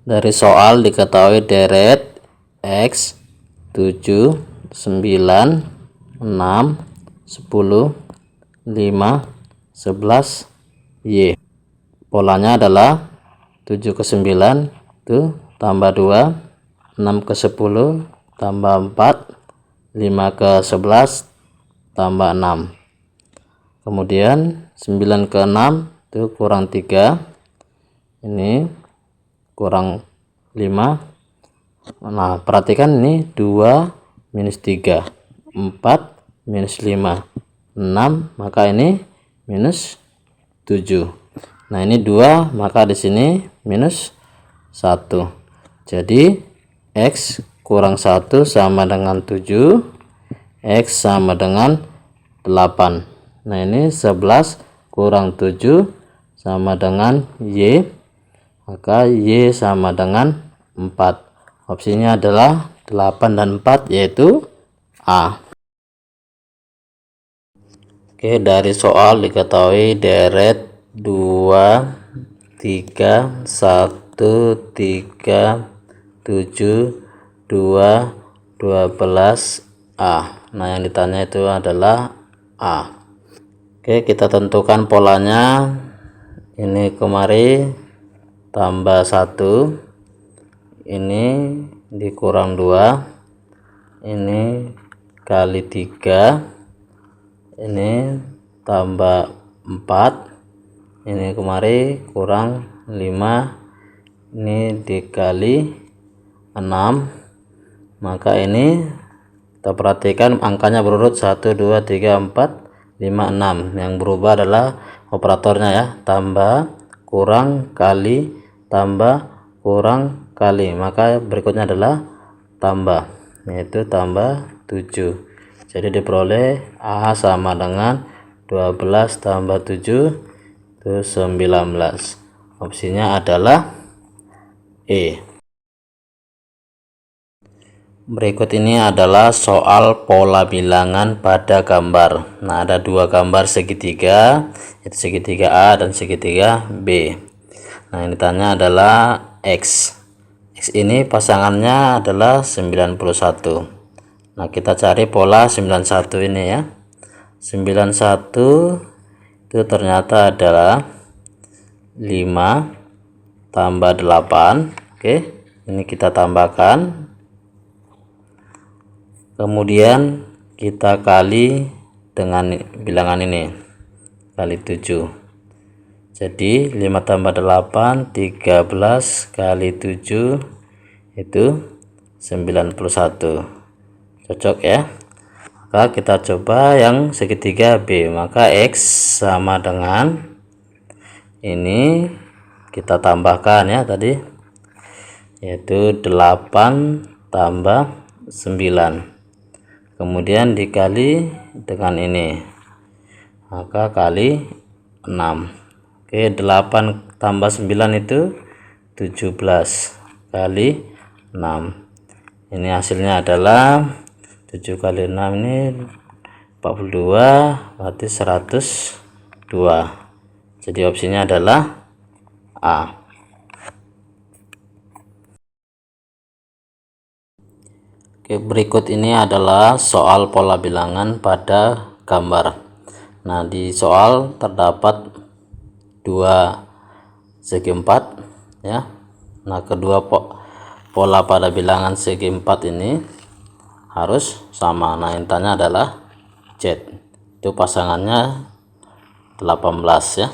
Dari soal diketahui deret X 7, 9, 6, 10, 5, 11, Y. Polanya adalah 7 ke 9 itu tambah 2, 6 ke 10 tambah 4, 5 ke 11 tambah 6. Kemudian 9 ke 6 itu kurang 3, ini kurang 5. Nah, perhatikan ini 2 minus 3, 4 minus 5, 6, maka ini minus 7. Nah, ini 2, maka di sini minus 1. Jadi X kurang 1 sama dengan 7, X sama dengan 8. Nah, ini 11 kurang 7 sama dengan Y, maka Y sama dengan 4. Opsinya adalah 8 dan 4, yaitu A. Oke, dari soal diketahui deret 2, 3, 1, 3, 7, 2, 12, A. Nah, yang ditanya itu adalah A. Oke, kita tentukan polanya. Ini kemari tambah 1, ini dikurang 2, ini kali 3, ini tambah 4, ini kemari kurang 5, ini dikali 6, maka ini kita perhatikan angkanya berurut 1, 2, 3, 4, 5, 6. Yang berubah adalah operatornya ya, tambah, kurang, kali, tambah, kurang, kali. Maka berikutnya adalah tambah, yaitu tambah 7. Jadi diperoleh A sama dengan 12 tambah 7 itu 19. Opsinya adalah E. Berikut ini adalah soal pola bilangan pada gambar. Nah, ada dua gambar segitiga, yaitu segitiga A dan segitiga B. Nah, yang ditanya adalah X. X ini pasangannya adalah 91. Nah, kita cari pola 91 ini ya. 91 itu ternyata adalah 5 tambah 8. Oke, ini kita tambahkan. Kemudian kita kali dengan bilangan ini, kali 7. Jadi 5 tambah 8, 13 kali 7 itu 91. Cocok ya. Maka kita coba yang segitiga B. Maka X sama dengan ini, kita tambahkan ya tadi, yaitu 8 tambah 9. Kemudian dikali dengan ini, maka kali 6. Oke, 8 tambah 9 itu 17 kali 6. Ini hasilnya adalah 7 kali 6 ini 42, berarti 102. Jadi opsinya adalah A. Oke, berikut ini adalah soal pola bilangan pada gambar. Nah, di soal terdapat dua segi 4 ya. Nah, kedua pola pada bilangan segi 4 ini harus sama. Nah, yang ditanya adalah Z. Itu pasangannya 18 ya.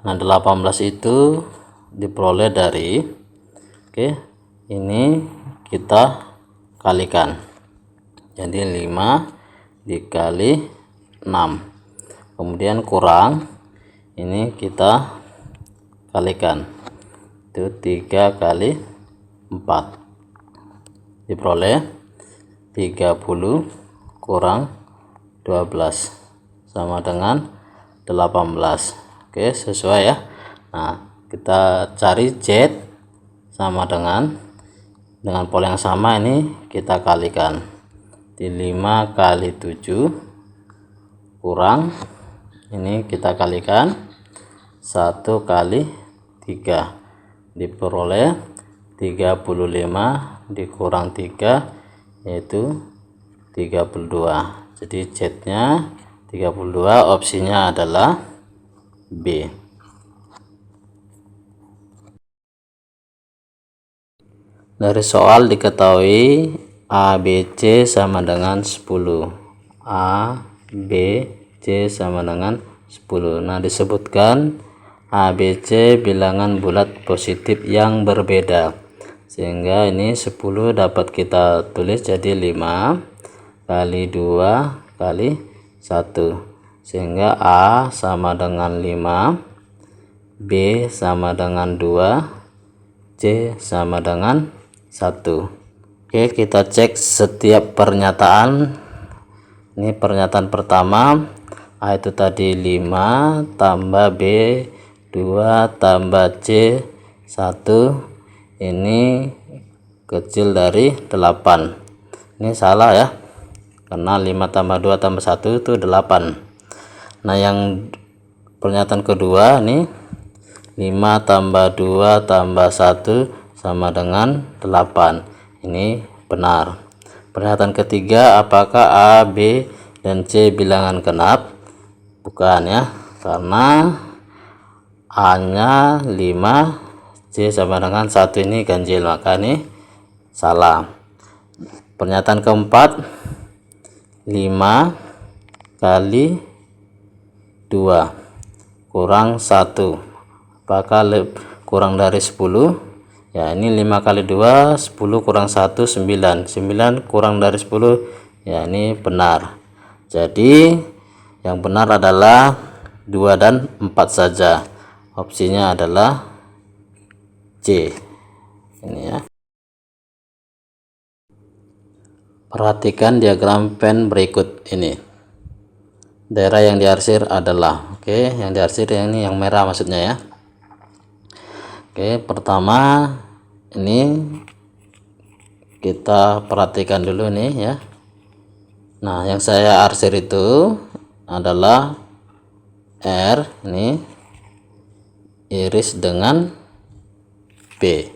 Nah, 18 itu diperoleh dari, oke, ini kita kalikan, jadi 5 dikali 6, kemudian kurang, ini kita kalikan, itu 3 kali 4, diperoleh 30 kurang 12 sama dengan 18. Oke, sesuai ya. Nah, kita cari Z sama dengan pola yang sama, ini kita kalikan, di 5 kali 7 kurang, ini kita kalikan 1 kali 3, diperoleh 35 dikurang 3 yaitu 32. Jadi Z-nya 32, opsinya adalah B. Dari soal diketahui A, B, C sama dengan 10. A, B, C sama dengan 10. Nah, disebutkan A, B, C bilangan bulat positif yang berbeda. Sehingga ini 10 dapat kita tulis jadi 5 kali 2 kali 1. Sehingga A sama dengan 5, B sama dengan 2, C sama dengan 1. Oke, kita cek setiap pernyataan. Ini pernyataan pertama, A itu tadi 5 tambah B 2 tambah C 1, ini kecil dari 8. Ini salah ya, karena 5 tambah 2 tambah 1 itu 8. Nah, yang pernyataan kedua ini 5 tambah 2 tambah 1 sama dengan 8. Ini benar. Pernyataan ketiga, apakah A, B, dan C bilangan genap? Bukan ya, karena A nya 5, C sama dengan 1 ini ganjil, maka ini salah. Pernyataan keempat, 5 kali 2 kurang 1, apakah kurang dari 10? Ya, ini 5 kali 2 10 kurang 1 9, 9 kurang dari 10, ya ini benar. Jadi yang benar adalah 2 dan 4 saja. Opsinya adalah C. Ini ya. Perhatikan diagram pen berikut ini. Daerah yang diarsir adalah, yang diarsir yang ini yang merah maksudnya ya. Pertama ini kita perhatikan dulu nih ya. Nah, yang saya arsir itu adalah R ini iris dengan B.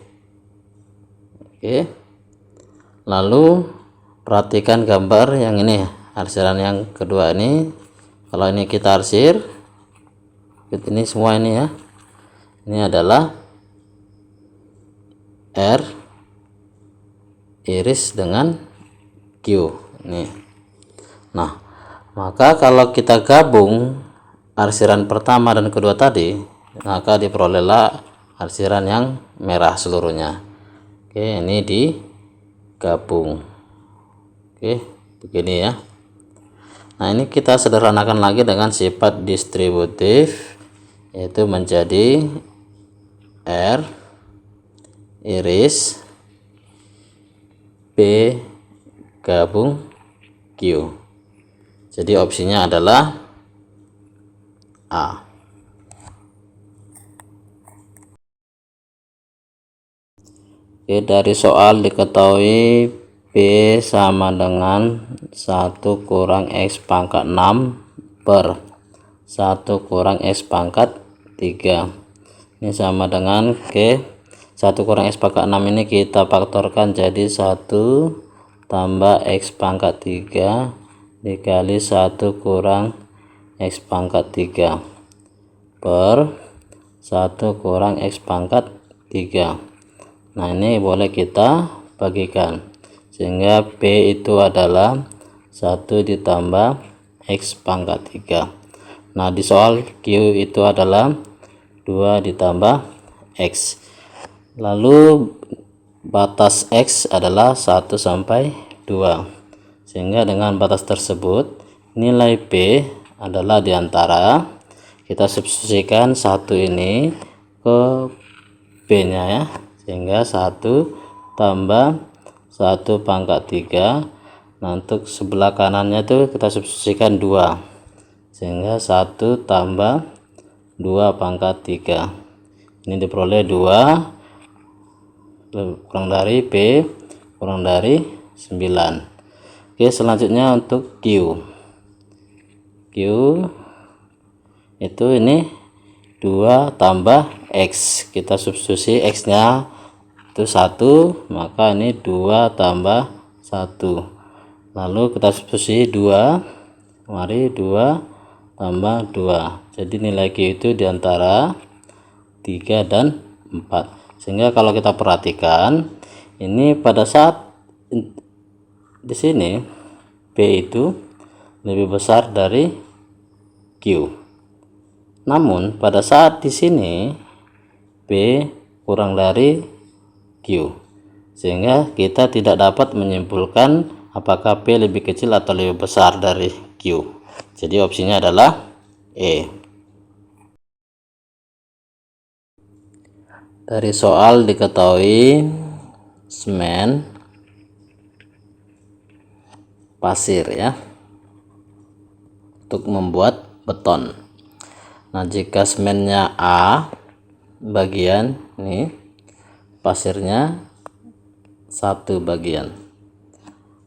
Lalu perhatikan gambar yang ini, arsiran yang kedua ini. Kalau ini kita arsir, ini semua ini ya. Ini adalah R iris dengan Q ini. Nah, maka kalau kita gabung arsiran pertama dan kedua tadi, maka diperolehlah arsiran yang merah seluruhnya. Ini digabung. Begini ya. Nah, ini kita sederhanakan lagi dengan sifat distributif, yaitu menjadi R iris B gabung Q. Jadi opsinya adalah A. Dari soal diketahui B sama dengan 1 kurang X pangkat 6 per 1 kurang X pangkat 3. Ini sama dengan 1 kurang X pangkat 6 ini kita faktorkan jadi 1 tambah X pangkat 3 dikali 1 kurang X pangkat 3 per 1 kurang X pangkat 3. Nah, ini boleh kita bagikan sehingga B itu adalah 1 ditambah X pangkat 3. Nah, di soal Q itu adalah 2 ditambah X. Lalu batas X adalah 1 sampai 2. Sehingga dengan batas tersebut nilai B adalah diantara, kita substitusikan 1 ini ke B nya ya. Sehingga 1 tambah 1 pangkat 3. Nah, untuk sebelah kanannya itu kita substitusikan 2. Sehingga 1 tambah 2 pangkat 3. Ini diperoleh 2 kurang dari B kurang dari 9. Selanjutnya untuk Q itu ini 2 tambah X. Kita substitusi X nya itu 1, maka ini 2 tambah 1. Lalu kita substitusi 2, mari 2 tambah 2. Jadi nilai Q itu diantara 3 dan 4. Sehingga kalau kita perhatikan, ini pada saat di sini P itu lebih besar dari Q. Namun pada saat di sini P kurang dari Q, sehingga kita tidak dapat menyimpulkan apakah P lebih kecil atau lebih besar dari Q. Jadi opsinya adalah E. Dari soal diketahui semen pasir ya untuk membuat beton. Nah, jika semennya A bagian, nih pasirnya 1 bagian.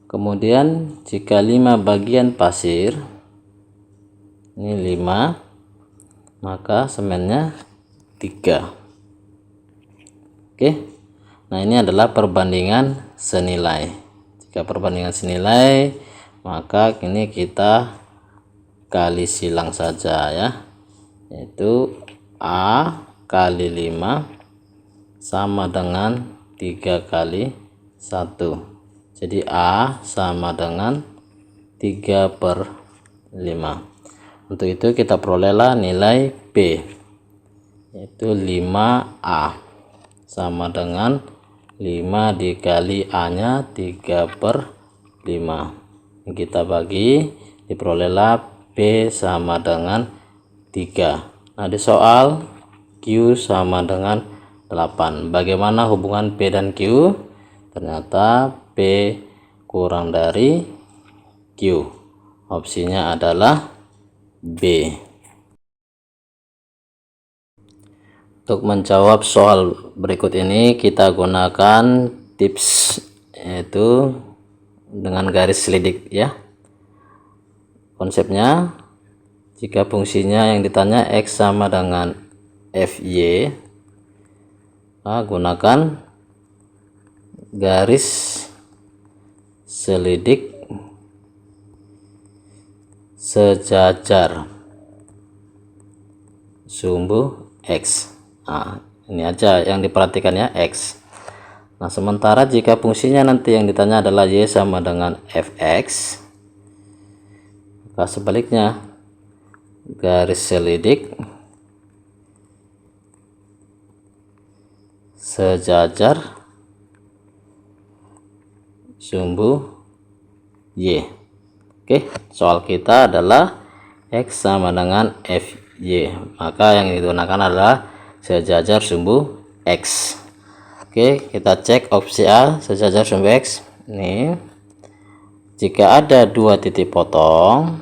Kemudian jika 5 bagian pasir, ini 5, maka semennya 3. Oke. Nah, ini adalah perbandingan senilai. Jika perbandingan senilai, maka ini kita kali silang saja ya, yaitu A kali 5 sama dengan 3 kali 1. Jadi A sama dengan 3/5. Untuk itu kita perolehlah nilai B, yaitu 5A sama dengan 5 dikali A nya 3/5. Kita bagi, diperolehlah B sama dengan 3. Nah, di soal Q sama dengan 8. Bagaimana hubungan P dan Q? Ternyata P kurang dari Q. Opsinya adalah B. Untuk menjawab soal berikut ini kita gunakan tips, yaitu dengan garis selidik ya. Konsepnya, jika fungsinya yang ditanya X sama dengan FY, gunakan garis selidik sejajar sumbu X. Nah, ini aja yang diperhatikan ya, X. Nah, sementara jika fungsinya nanti yang ditanya adalah Y sama dengan Fx, maka sebaliknya garis selidik sejajar sumbu Y. Oke, soal kita adalah X sama dengan FY, maka yang digunakan adalah sejajar sumbu X. Oke, kita cek opsi A, sejajar sumbu X. Ini jika ada 2 titik potong,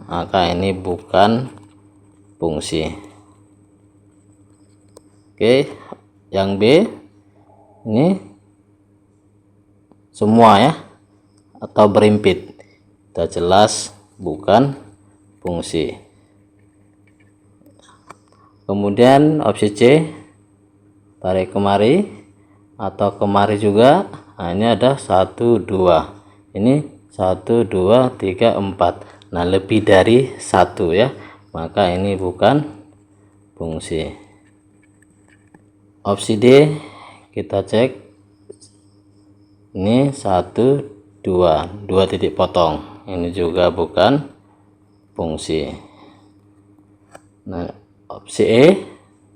maka ini bukan fungsi. Oke, yang B ini semua ya, atau berimpit, kita jelas bukan fungsi. Kemudian opsi C, tarik kemari atau kemari juga. Nah, ini ada 1 2, ini 1 2 3 4. Nah, lebih dari 1 ya, maka ini bukan fungsi. Opsi D kita cek, ini 1 2 titik potong, ini juga bukan fungsi. Nah, opsi E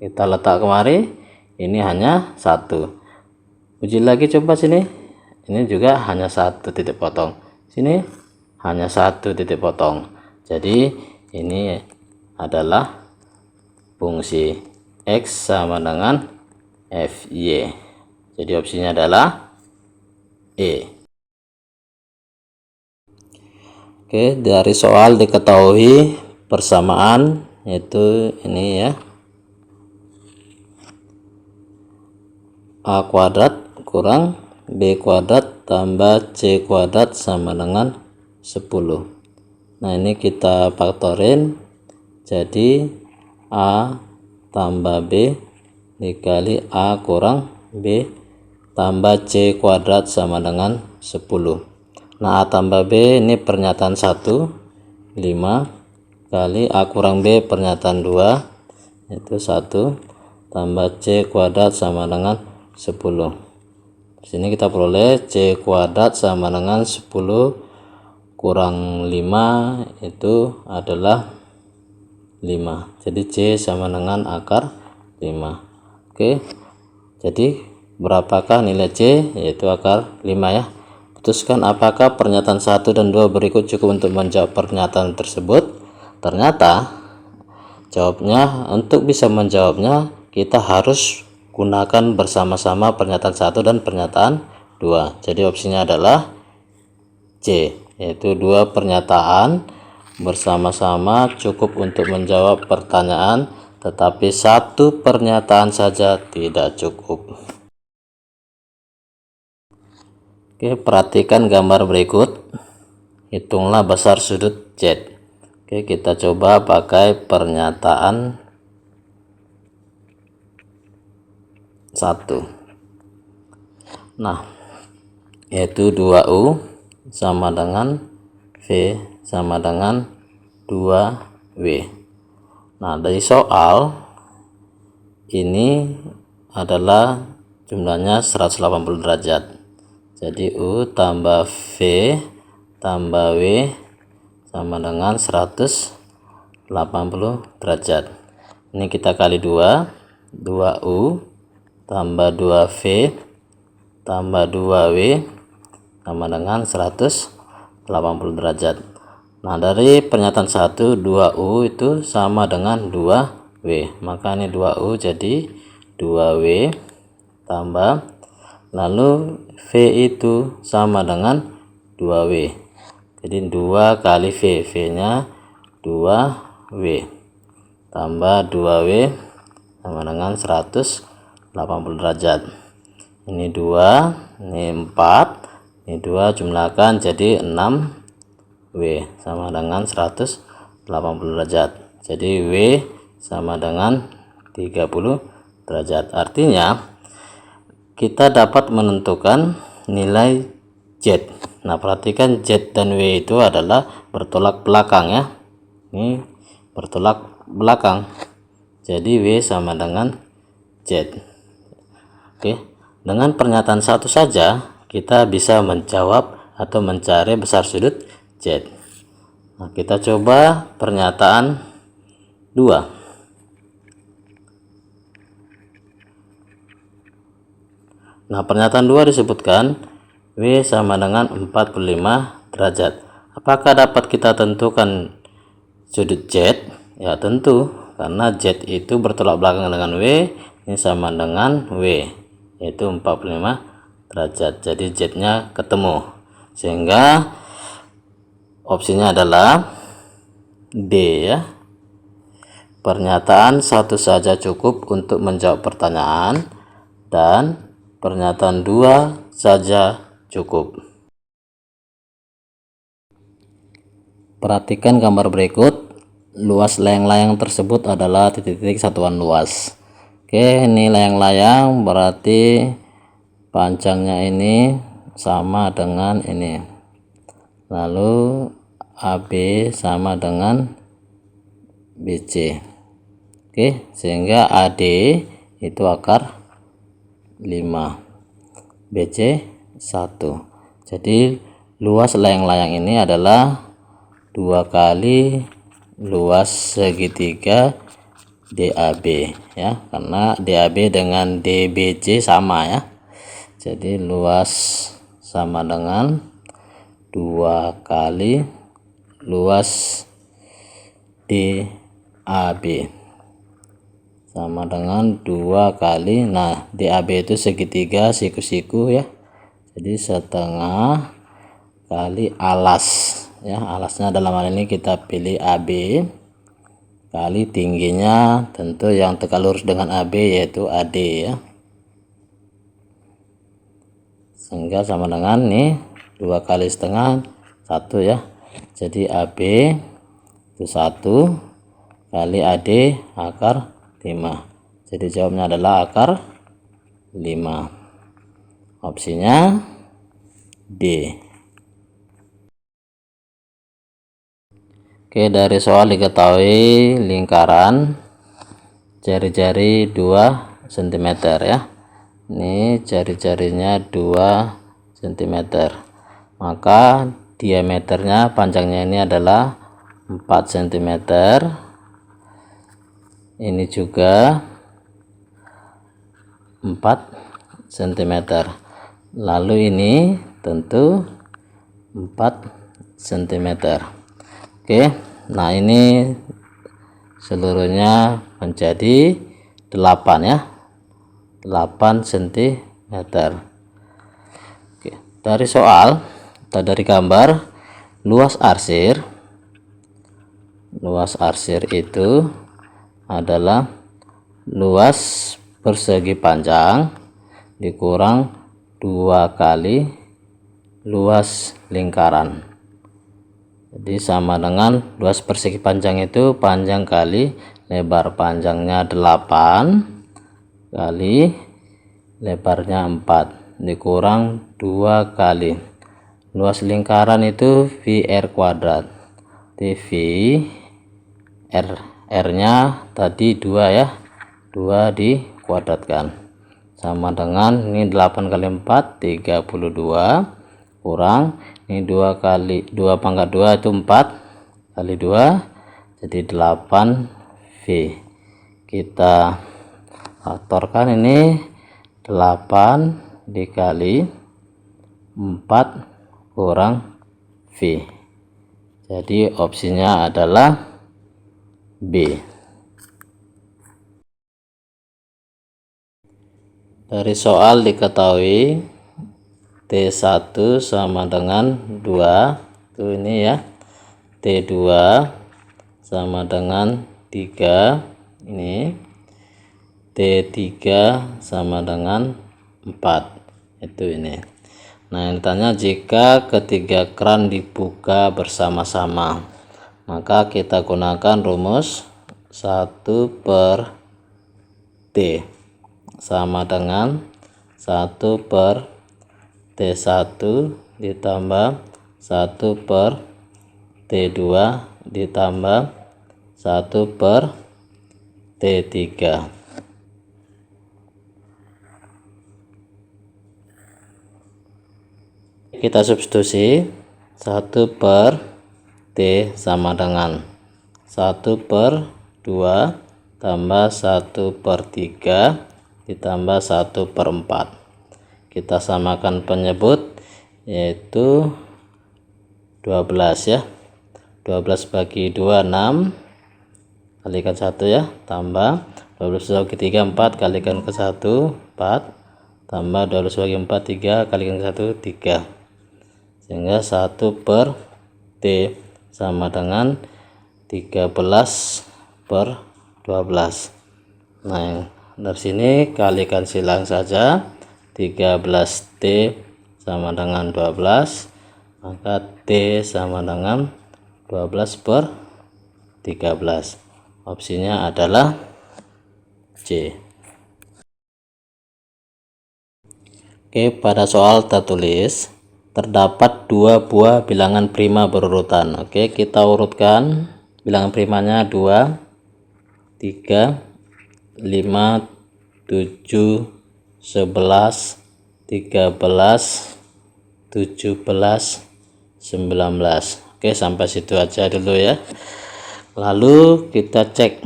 kita letak kemari, ini hanya 1. Uji lagi, coba sini, ini juga hanya 1 titik potong, sini hanya 1 titik potong. Jadi ini adalah fungsi X sama dengan FY. Jadi opsinya adalah E. Oke, dari soal diketahui persamaan, yaitu ini ya, A kuadrat kurang B kuadrat tambah C kuadrat sama dengan 10. Nah, ini kita faktorin jadi A tambah B dikali A kurang B tambah C kuadrat sama dengan 10. Nah, A tambah B ini pernyataan 1, 5 kali A kurang B pernyataan 2, itu 1 tambah C kuadrat sama dengan 10. Di sini kita peroleh C kuadrat sama dengan 10 kurang 5 itu adalah 5. Jadi C sama dengan akar 5. Oke. Jadi berapakah nilai C? Yaitu akar 5 ya. Putuskan apakah pernyataan 1 dan 2 berikut cukup untuk menjawab pernyataan tersebut. Ternyata jawabnya, untuk bisa menjawabnya kita harus gunakan bersama-sama pernyataan 1 dan pernyataan 2. Jadi opsinya adalah C, yaitu dua pernyataan bersama-sama cukup untuk menjawab pertanyaan, tetapi satu pernyataan saja tidak cukup. Oke, perhatikan gambar berikut. Hitunglah besar sudut Z. Oke, kita coba pakai pernyataan 1. Nah, yaitu 2U sama dengan V sama dengan 2W. Nah, dari soal ini adalah jumlahnya 180 derajat. Jadi U tambah V tambah W sama dengan 180 derajat. Ini kita kali 2, 2U tambah 2V tambah 2W sama dengan 180 derajat. Nah, dari pernyataan 1, 2U itu sama dengan 2W. Maka ini 2U jadi 2W tambah, lalu V itu sama dengan 2W. Jadi 2 kali V, V-nya 2W tambah 2W sama dengan 180 derajat. Ini 2, ini 4, ini 2, jumlahkan jadi 6W sama dengan 180 derajat. Jadi W sama dengan 30 derajat. Artinya kita dapat menentukan nilai Z. Nah, perhatikan Z dan W itu adalah bertolak belakang ya. Ini bertolak belakang. Jadi W sama dengan Z. Oke, dengan pernyataan 1 saja kita bisa menjawab atau mencari besar sudut Z. Nah, kita coba pernyataan 2. Nah, pernyataan 2 disebutkan W sama dengan 45 derajat. Apakah dapat kita tentukan sudut Z? Ya, tentu, karena Z itu bertolak belakang dengan W, ini sama dengan W, yaitu 45 derajat. Jadi Z-nya ketemu. Sehingga opsinya adalah D ya. Pernyataan 1 saja cukup untuk menjawab pertanyaan dan pernyataan 2 saja cukup. Perhatikan gambar berikut. Luas layang-layang tersebut adalah titik-titik satuan luas. Oke, ini layang-layang berarti panjangnya ini sama dengan ini. Lalu AB sama dengan BC. Oke, sehingga AD itu akar 5, BC 1. Jadi luas layang-layang ini adalah 2 kali luas segitiga DAB ya, karena DAB dengan DBC sama ya. Jadi luas sama dengan 2 kali luas DAB sama dengan 2 kali, nah DAB itu segitiga siku-siku ya, jadi setengah kali alas ya. Alasnya dalam hal ini kita pilih AB kali tingginya, tentu yang tegak lurus dengan AB yaitu AD ya, sehingga sama dengan nih 2 kali setengah 1 ya. Jadi AB itu 1 kali AD akar 5. Jadi jawabnya adalah akar 5. Opsinya D. Oke, dari soal diketahui lingkaran jari-jari 2 cm ya. Ini jari-jarinya 2 cm. Maka diameternya, panjangnya ini adalah 4 cm. Ini juga 4 cm. Lalu ini tentu 4 cm. Oke, nah ini seluruhnya menjadi 8 ya, 8 cm. Oke, dari soal atau dari gambar, luas arsir itu adalah luas persegi panjang dikurang 2 kali luas lingkaran. Jadi sama dengan luas persegi panjang itu panjang kali lebar, panjangnya 8 kali lebarnya 4 dikurang 2 kali luas lingkaran itu VR kuadrat. V R nya tadi 2 ya, 2 dikuadratkan sama dengan ini 8 kali 4 32 kurang ini 2 kali 2 pangkat 2 itu 4 kali 2 jadi 8 V. Kita faktorkan, ini 8 dikali 4 kurang V. Jadi opsinya adalah B. Dari soal diketahui T1 sama dengan 2, tuh ini ya, T2 sama dengan 3, ini T3 sama dengan 4, itu ini. Nah, yang ditanya jika ketiga keran dibuka bersama-sama, maka kita gunakan rumus 1/T sama dengan 1/T1 ditambah 1/T2 ditambah 1/T3. Kita substitusi 1/T sama dengan 1/2 tambah 1/3 ditambah 1/4. Kita samakan penyebut yaitu 12 ya. 12 bagi 2 6, kalikan 1 ya, tambah 12 bagi 3 4, kalikan ke 1 4, tambah 12 bagi 4 3, kalikan ke 1 3, sehingga 1/T sama dengan 13/12. Nah, yang dari sini kalikan silang saja, 13T sama dengan 12, maka T sama dengan 12/13. Opsinya adalah C. Oke, pada soal tertulis terdapat 2 buah bilangan prima berurutan. Oke, kita urutkan bilangan primanya 2, 3, 5, 7, 11, 13, 17, 19. Oke, sampai situ aja dulu ya. Lalu kita cek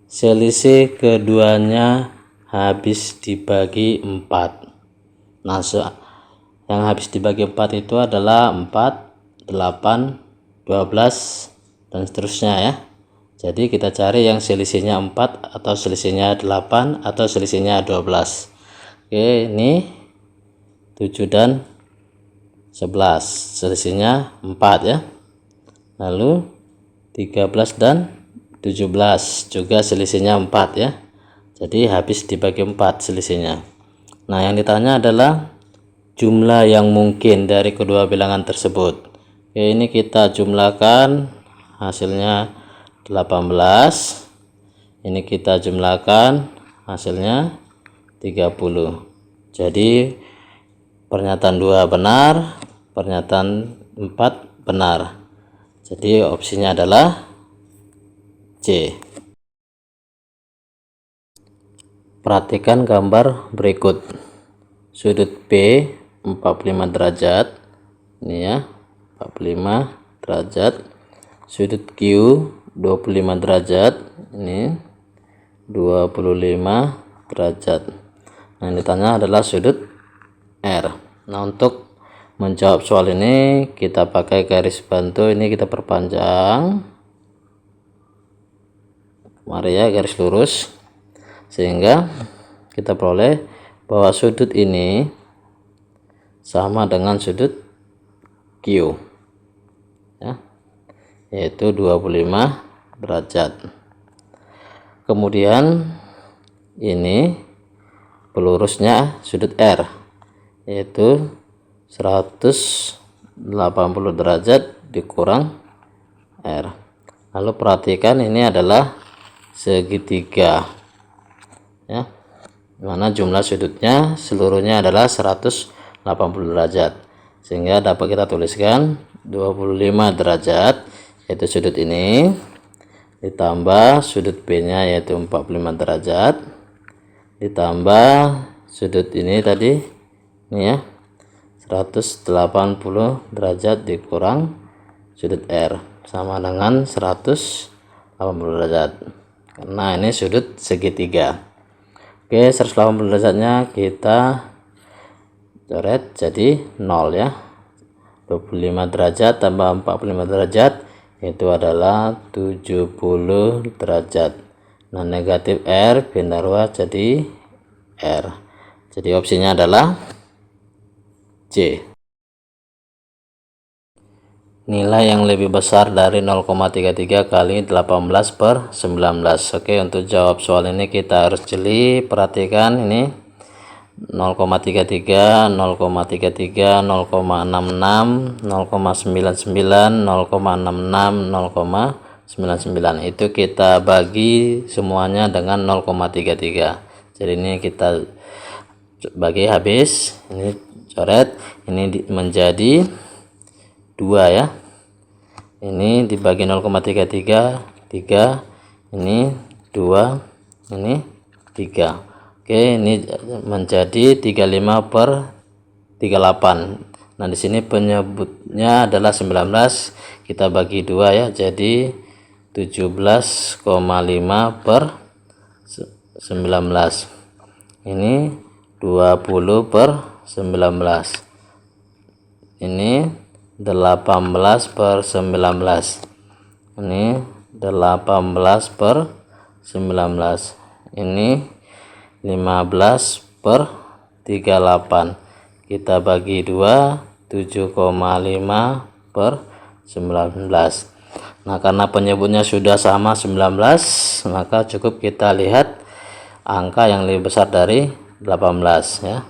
selisih keduanya habis dibagi 4. Nah, yang habis dibagi 4 itu adalah 4, 8, 12 dan seterusnya ya. Jadi kita cari yang selisihnya 4 atau selisihnya 8 atau selisihnya 12. Oke, ini 7 dan 11, selisihnya 4 ya. Lalu 13 dan 17 juga selisihnya 4 ya. Jadi habis dibagi 4 selisihnya. Nah, yang ditanya adalah jumlah yang mungkin dari kedua bilangan tersebut. Oke, ini kita jumlahkan, hasilnya 18, ini kita jumlahkan, hasilnya 30. Jadi pernyataan 2 benar, pernyataan 4 benar. Jadi opsinya adalah C. Perhatikan gambar berikut. Sudut P 45 derajat. Ini ya, 45 derajat. Sudut Q 25 derajat. Ini 25 derajat. Nah, yang ditanya adalah sudut R. Nah, untuk menjawab soal ini kita pakai garis bantu, ini kita perpanjang. Mari ya, garis lurus, sehingga kita peroleh bahwa sudut ini sama dengan sudut Q ya, yaitu 25 derajat. Kemudian ini pelurusnya sudut R, yaitu 180 derajat dikurang R. Lalu perhatikan ini adalah segitiga ya, mana jumlah sudutnya seluruhnya adalah 180 derajat, sehingga dapat kita tuliskan 25 derajat yaitu sudut ini, ditambah sudut B nya yaitu 45 derajat, ditambah sudut ini tadi ini ya, 180 derajat dikurang sudut R sama dengan 180 derajat, karena ini sudut segitiga. Oke, 180 derajatnya kita coret jadi 0 ya. 25 derajat tambah 45 derajat itu adalah 70 derajat. Nah, negatif R pindah ruas jadi R. Jadi opsinya adalah C. Nilai yang lebih besar dari 0,33 kali 18/19. Oke, untuk jawab soal ini kita harus jeli. Perhatikan ini 0,33, 0,33, 0,66, 0,99, 0,66, 0,99. Itu kita bagi semuanya dengan 0,33. Jadi ini kita bagi habis, ini coret, ini menjadi 2 ya, ini dibagi 0,33 3, ini 2, ini 3. Oke, ini menjadi 35/38. Nah, di sini penyebutnya adalah 19, kita bagi 2 ya, jadi 17,5/19. Ini 20/19. Ini 18/19. Ini 18/19. Ini 15/38. Kita bagi 2, 7,5/19. Nah, karena penyebutnya sudah sama 19, maka cukup kita lihat angka yang lebih besar dari 18 ya.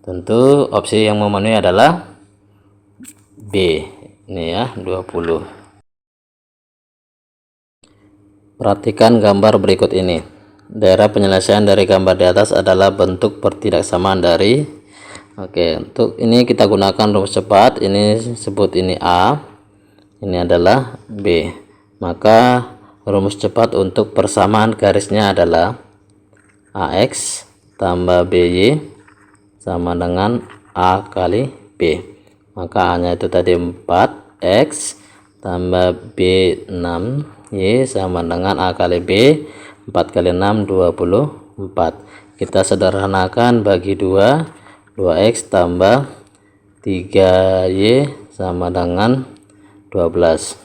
Tentu opsi yang memenuhi adalah B, ini ya, 20. Perhatikan gambar berikut ini. Daerah penyelesaian dari gambar di atas adalah bentuk pertidaksamaan dari, oke, untuk ini kita gunakan rumus cepat. Ini sebut ini A, ini adalah B. Maka rumus cepat untuk persamaan garisnya adalah AX tambah BY sama dengan A kali B. Maka hanya itu tadi 4X tambah B 6Y sama dengan A kali B. 4 kali 6 24. Kita sederhanakan bagi 2, 2X tambah 3Y sama dengan 12.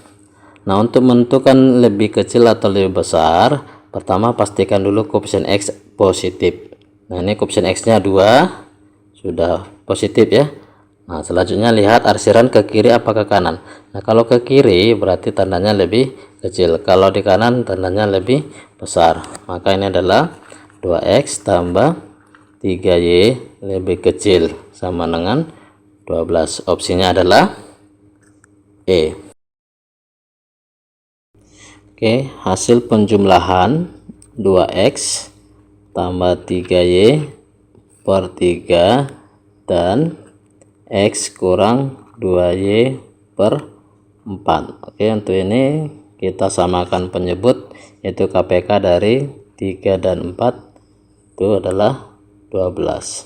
Nah, untuk menentukan lebih kecil atau lebih besar, pertama pastikan dulu koefisien X positif. Nah, ini koefisien X nya 2 sudah positif ya. Nah, selanjutnya lihat arsiran ke kiri apa ke kanan. Nah, kalau ke kiri berarti tandanya lebih kecil, kalau di kanan tandanya lebih besar. Maka ini adalah 2X tambah 3Y lebih kecil sama dengan 12. Opsinya adalah E. Oke, hasil penjumlahan 2x tambah 3y per 3 dan x kurang 2y per 4. Oke, untuk ini kita samakan penyebut, yaitu KPK dari 3 dan 4 itu adalah 12.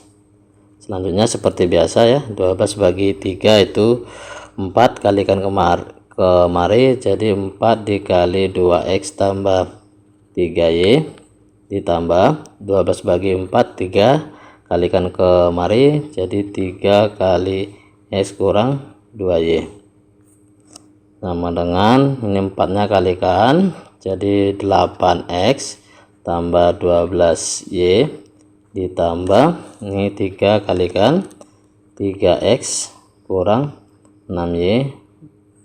Selanjutnya seperti biasa ya, 12 bagi 3 itu 4, kalikan kemari jadi 4 dikali 2x tambah 3y ditambah 12 bagi 4 3, kalikan kemari jadi 3 kali x kurang 2y sama dengan ini 4 nya kalikan jadi 8x tambah 12y ditambah ini 3 kalikan 3x kurang 6y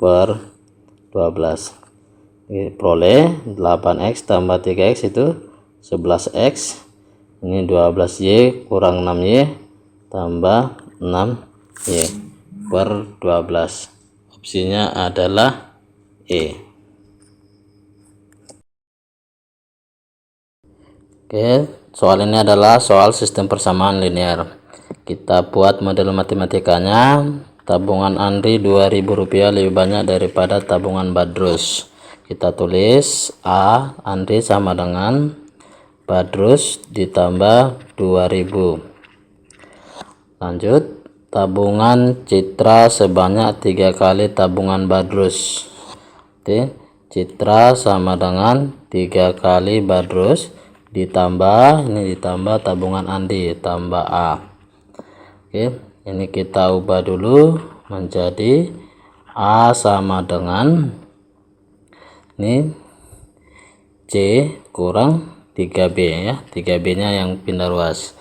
per 12. Ini peroleh 8x tambah 3x itu 11x, ini 12y kurang 6y tambah 6y per 12. Opsinya adalah E. Oke, soal ini adalah soal sistem persamaan linear. Kita buat model matematikanya. Tabungan Andri Rp2.000 lebih banyak daripada tabungan Badrus. Kita tulis A Andri sama dengan Badrus ditambah 2.000. Lanjut, tabungan Citra sebanyak 3 kali tabungan Badrus. Oke, Citra sama dengan 3 kali Badrus ditambah ini ditambah tabungan Andi tambah A. Oke, ini kita ubah dulu menjadi A sama dengan ini C kurang 3B ya, 3B nya yang pindah ruas.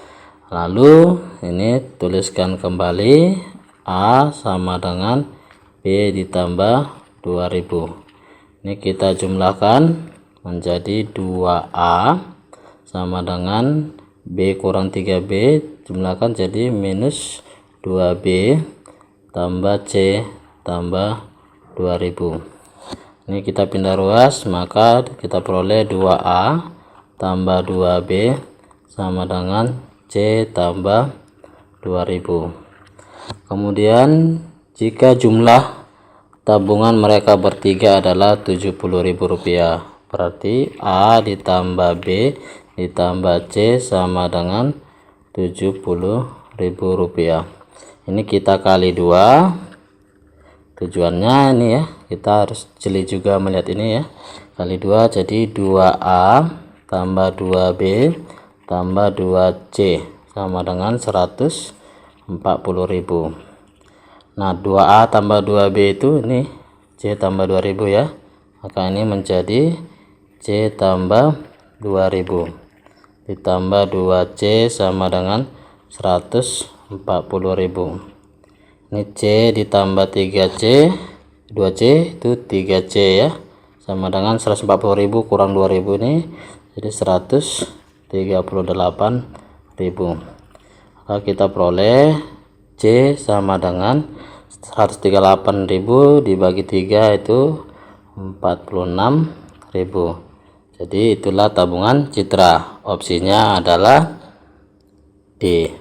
Lalu ini tuliskan kembali A sama dengan B ditambah 2.000. Ini kita jumlahkan menjadi 2A sama dengan B kurang 3B, jumlahkan jadi minus 2B tambah C tambah 2.000. Ini kita pindah ruas, maka kita peroleh 2A tambah 2B sama dengan C tambah 2.000. Kemudian jika jumlah tabungan mereka bertiga adalah Rp70.000, berarti A ditambah B ditambah C sama dengan Rp70.000. Ini kita kali 2. Tujuannya ini ya, kita harus jeli juga melihat ini ya. Kali 2 jadi 2A tambah 2B tambah 2C sama dengan 140.000. Nah, 2A tambah 2B itu ini C tambah 2.000 ya. Maka ini menjadi C tambah 2.000 ditambah 2C sama dengan 140.000. Ini C ditambah 3C, 2C itu 3C ya, sama dengan 140.000 kurang 2.000 ini jadi 138.000. Maka kita peroleh C sama dengan 138.000 dibagi 3 itu 46.000. Jadi itulah tabungan Citra. Opsinya adalah D.